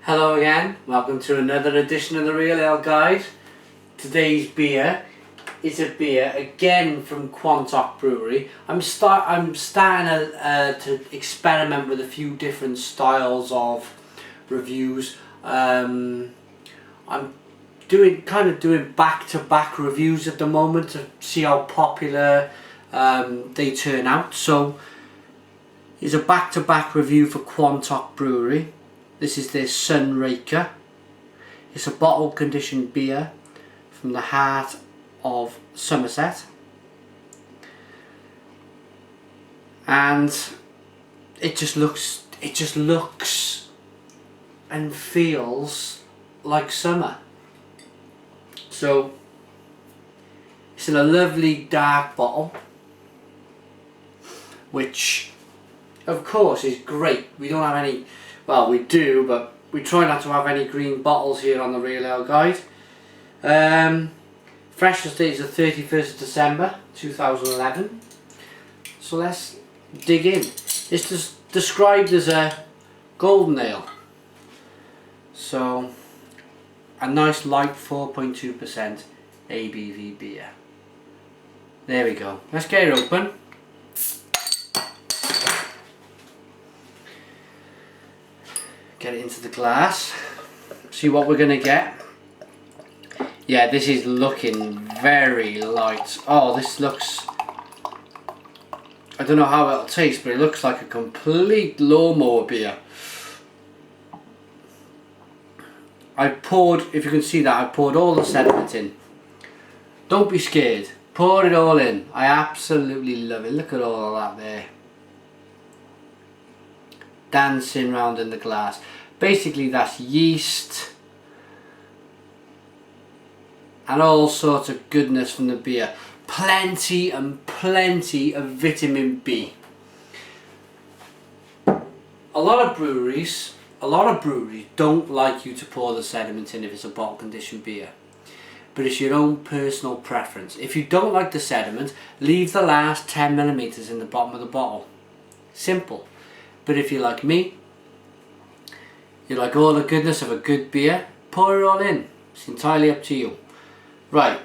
Hello again, welcome to another edition of the Real Ale Guide. Today's beer is a beer again from Quantock Brewery. I'm starting to experiment with a few different styles of reviews. I'm doing back-to-back reviews at the moment to see how popular they turn out. So here's a back-to-back review for Quantock Brewery. This is their Sunraker. It's a bottle conditioned beer from the heart of Somerset, and it just looks and feels like summer. So it's in a lovely dark bottle, which of course is great. We don't have any, well, we do, but we try not to have any green bottles here on the Real Ale Guide. Freshness date is the 31st of December 2011. So let's dig in. It's just described as a golden ale. So a nice light 4.2% ABV beer. There we go. Let's get it open. Get it into the glass. See what we're gonna get. Yeah, this is looking very light. Oh, this looks, I don't know how it'll taste, but it looks like a complete lawnmower beer. I poured, if you can see that, I poured all the sediment in. Don't be scared. Pour it all in. I absolutely love it. Look at all of that there. Dancing round in the glass. Basically that's yeast and all sorts of goodness from the beer. Plenty and plenty of vitamin B. A lot of breweries don't like you to pour the sediment in if it's a bottle conditioned beer, but it's your own personal preference. If you don't like the sediment, leave the last 10mm in the bottom of the bottle. Simple. But if you're like me, you like all the goodness of a good beer, pour it all in. It's entirely up to you. Right,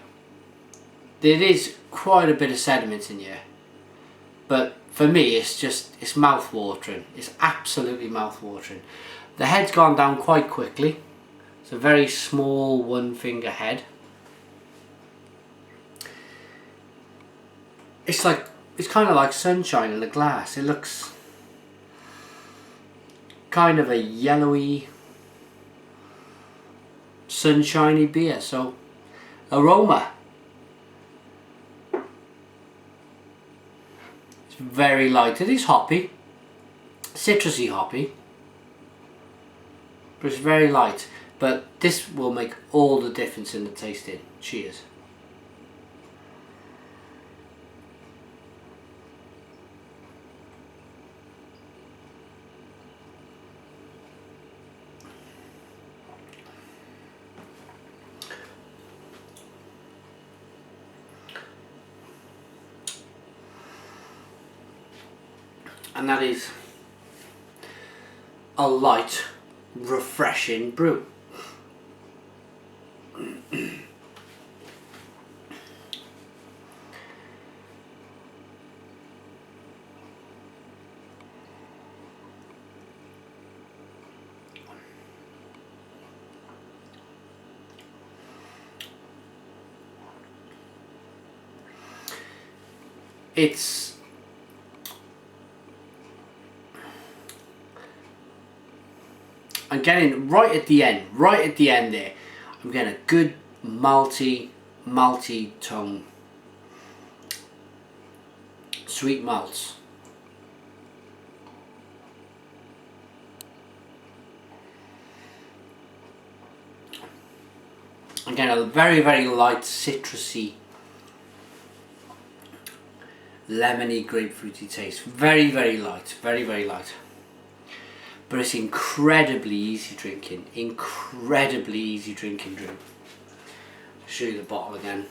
there is quite a bit of sediment in here, but for me it's mouth-watering. It's absolutely mouth-watering. The head's gone down quite quickly. It's a very small one finger head. It's kind of like sunshine in a glass. It looks kind of a yellowy, sunshiny beer. So aroma, it's very light. It is hoppy, citrusy hoppy, but it's very light. But this will make all the difference in the tasting. Cheers. And that is a light, refreshing brew. It's I'm getting right at the end there, I'm getting a good malty tone, sweet malts. Again, a very light citrusy, lemony, grapefruity taste. Very light, very light. But it's incredibly easy drinking. Incredibly easy drinking drink. I'll show you the bottle again.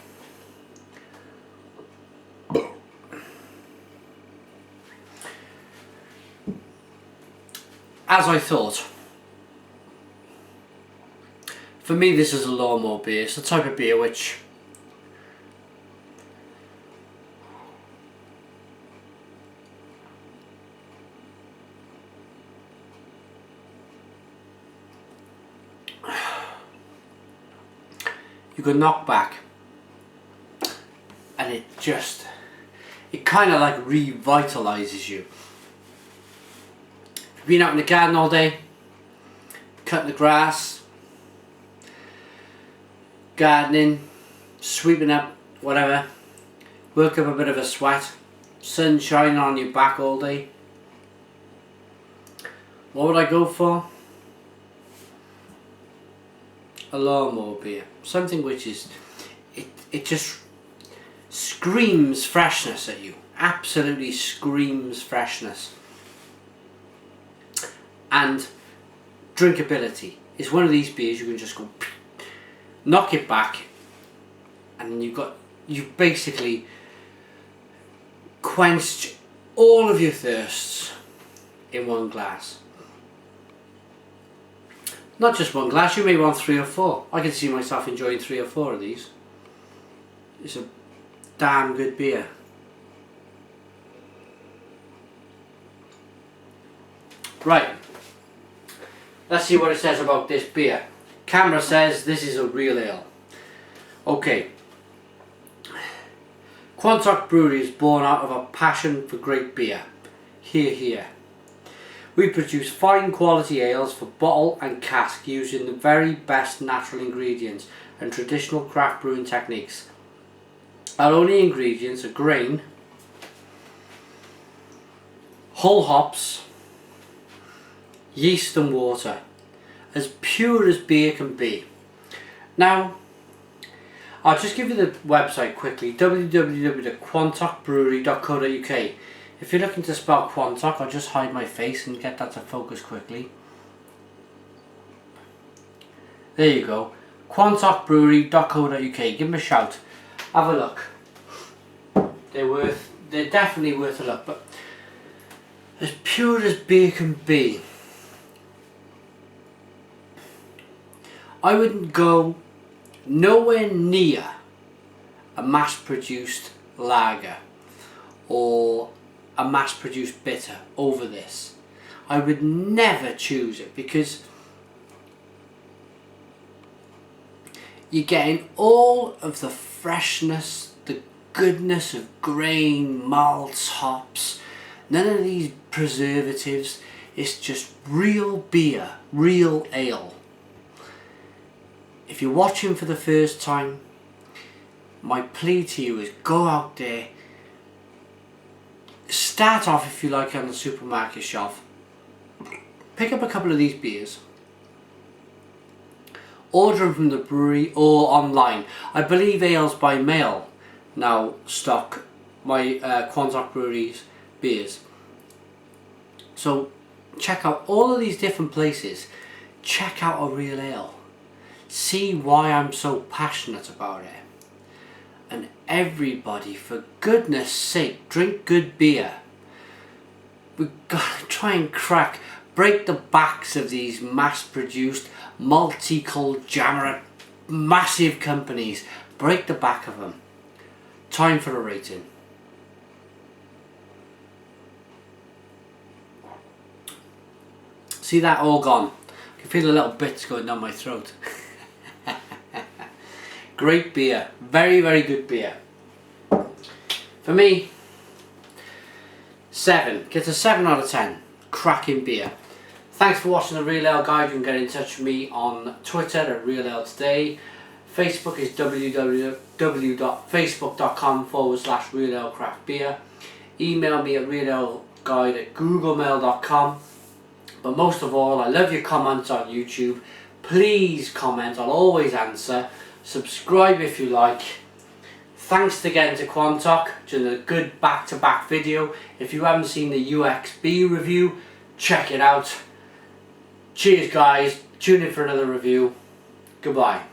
As I thought, For me, this is a lawnmower beer. It's the type of beer which you can knock back and it kind of like revitalizes you. You've been out in the garden all day, cutting the grass, gardening, sweeping up, whatever, work up a bit of a sweat, sun shining on your back all day. What would I go for? A lawnmower beer. Something which is, it just screams freshness at you. Absolutely screams freshness. And drinkability. It's one of these beers you can just go knock it back, and you've basically quenched all of your thirsts in one glass. Not just one glass, you may want 3 or 4. I can see myself enjoying 3 or 4 of these. It's a damn good beer. Right, let's see what it says about this beer. Camera says this is a real ale. Okay. Quantock Brewery is born out of a passion for great beer. Hear, hear. We produce fine quality ales for bottle and cask using the very best natural ingredients and traditional craft brewing techniques. Our only ingredients are grain, whole hops, yeast and water. As pure as beer can be. Now, I'll just give you the website quickly, www.quantockbrewery.co.uk. If you're looking to spell Quantock, I'll just hide my face and get that to focus quickly. There you go, quantockbrewery.co.uk. Give them a shout, have a look. They're definitely worth a look, but as pure as beer can be. I wouldn't go nowhere near a mass-produced lager or a mass-produced bitter over this. I would never choose it because you're getting all of the freshness, the goodness of grain, malts, hops, none of these preservatives. It's just real beer, real ale. If you're watching for the first time, my plea to you is go out there, start off if you like on the supermarket shelf, pick up a couple of these beers, order them from the brewery or online. I believe Ales by Mail now stock my Quantock Brewery's beers. So check out all of these different places, check out a real ale. See why I'm so passionate about it. And everybody, for goodness sake, drink good beer. We've got to try and break the backs of these mass-produced, multi-conglomerate, massive companies. Break the back of them. Time for a rating. See that all gone? I can feel a little bits going down my throat. Great beer, very, very good beer. For me, 7. Gets a 7 out of 10. Cracking beer. Thanks for watching the Real Ale Guide. You can get in touch with me on Twitter at Real Ale Today. Facebook is www.facebook.com/Real Ale Craft Beer. Email me at realaleguide@googlemail.com. But most of all, I love your comments on YouTube. Please comment, I'll always answer. Subscribe if you like. Thanks again to Quantock, doing a good back-to-back video. If you haven't seen the UXB review, check it out. Cheers guys, tune in for another review. Goodbye.